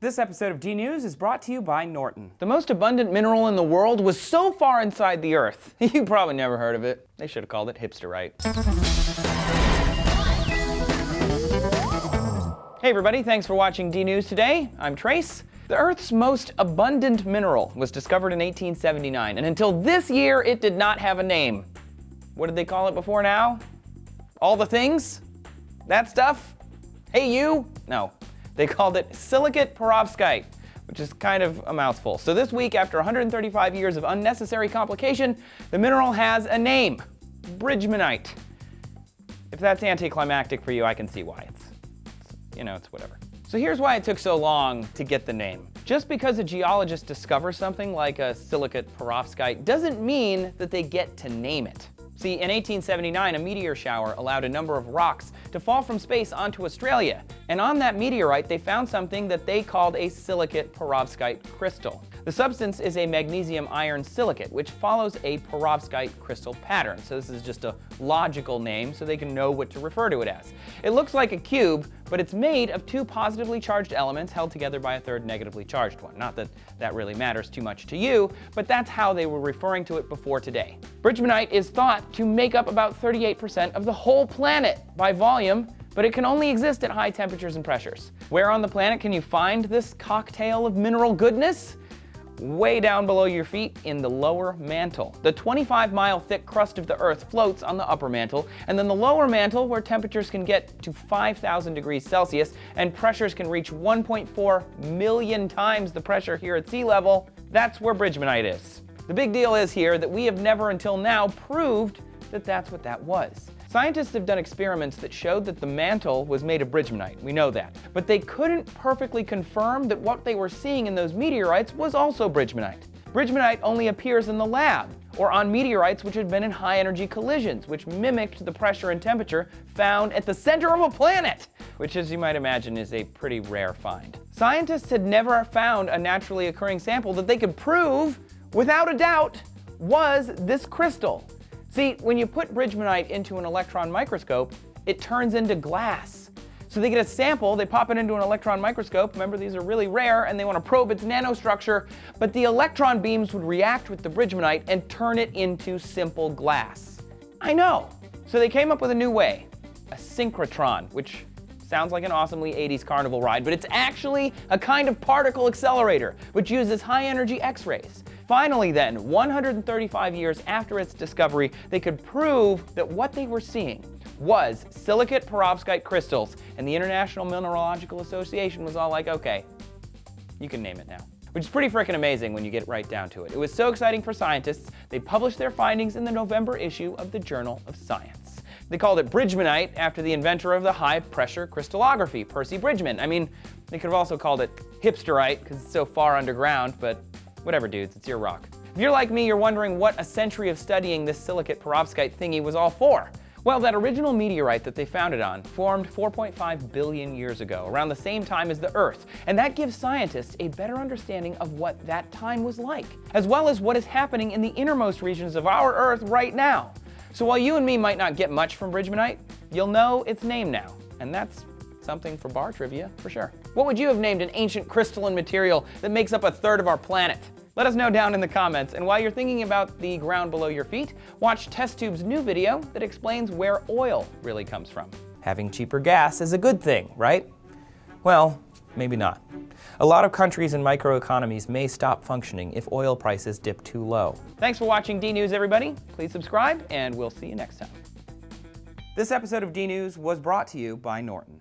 This episode of D-News is brought to you by Norton. The most abundant mineral in the world was so far inside the Earth. You probably never heard of it. They should have called it hipsterite. Hey everybody, thanks for watching D-News today. I'm Trace. The Earth's most abundant mineral was discovered in 1879, and until this year it did not have a name. What did they call it before now? All the things? That stuff? Hey you? No. They called it silicate perovskite, which is kind of a mouthful. So this week, after 135 years of unnecessary complication, the mineral has a name, bridgmanite. If that's anticlimactic for you, I can see why. It's whatever. So here's why it took so long to get the name. Just because a geologist discovers something like a silicate perovskite doesn't mean that they get to name it. See, in 1879, a meteor shower allowed a number of rocks to fall from space onto Australia. And on that meteorite, they found something that they called a silicate perovskite crystal. The substance is a magnesium-iron silicate, which follows a perovskite crystal pattern. So this is just a logical name so they can know what to refer to it as. It looks like a cube, but it's made of two positively charged elements held together by a third negatively charged one. Not that that really matters too much to you, but that's how they were referring to it before today. Bridgmanite is thought to make up about 38% of the whole planet by volume, but it can only exist at high temperatures and pressures. Where on the planet can you find this cocktail of mineral goodness? Way down below your feet in the lower mantle. The 25-mile thick crust of the Earth floats on the upper mantle, and then the lower mantle, where temperatures can get to 5,000 degrees Celsius and pressures can reach 1.4 million times the pressure here at sea level, that's where bridgmanite is. The big deal is here that we have never until now proved that that's what that was. Scientists have done experiments that showed that the mantle was made of bridgmanite, we know that, but they couldn't perfectly confirm that what they were seeing in those meteorites was also bridgmanite. Bridgmanite only appears in the lab, or on meteorites which had been in high-energy collisions, which mimicked the pressure and temperature found at the center of a planet, which, as you might imagine, is a pretty rare find. Scientists had never found a naturally occurring sample that they could prove, without a doubt, was this crystal. See, when you put bridgmanite into an electron microscope, it turns into glass. So they get a sample, they pop it into an electron microscope. Remember, these are really rare, and they want to probe its nanostructure, but the electron beams would react with the bridgmanite and turn it into simple glass. I know. So they came up with a new way, a synchrotron, which sounds like an awesomely 80s carnival ride, but it's actually a kind of particle accelerator, which uses high-energy X-rays. Finally then, 135 years after its discovery, they could prove that what they were seeing was silicate perovskite crystals, and the International Mineralogical Association was all like, okay, you can name it now. Which is pretty freaking amazing when you get right down to it. It was so exciting for scientists, they published their findings in the November issue of the Journal of Science. They called it bridgmanite after the inventor of the high-pressure crystallography, Percy Bridgman. I mean, they could have also called it hipsterite because it's so far underground, but whatever, dudes, it's your rock. If you're like me, you're wondering what a century of studying this silicate perovskite thingy was all for. Well, that original meteorite that they found it on formed 4.5 billion years ago, around the same time as the Earth, and that gives scientists a better understanding of what that time was like, as well as what is happening in the innermost regions of our Earth right now. So while you and me might not get much from bridgmanite, you'll know its name now, and that's something for bar trivia, for sure. What would you have named an ancient crystalline material that makes up a third of our planet? Let us know down in the comments, and while you're thinking about the ground below your feet, watch TestTube's new video that explains where oil really comes from. Having cheaper gas is a good thing, right? Well, maybe not. A lot of countries and microeconomies may stop functioning if oil prices dip too low. Thanks for watching D-News, everybody. Please subscribe, and we'll see you next time. This episode of D-News was brought to you by Norton.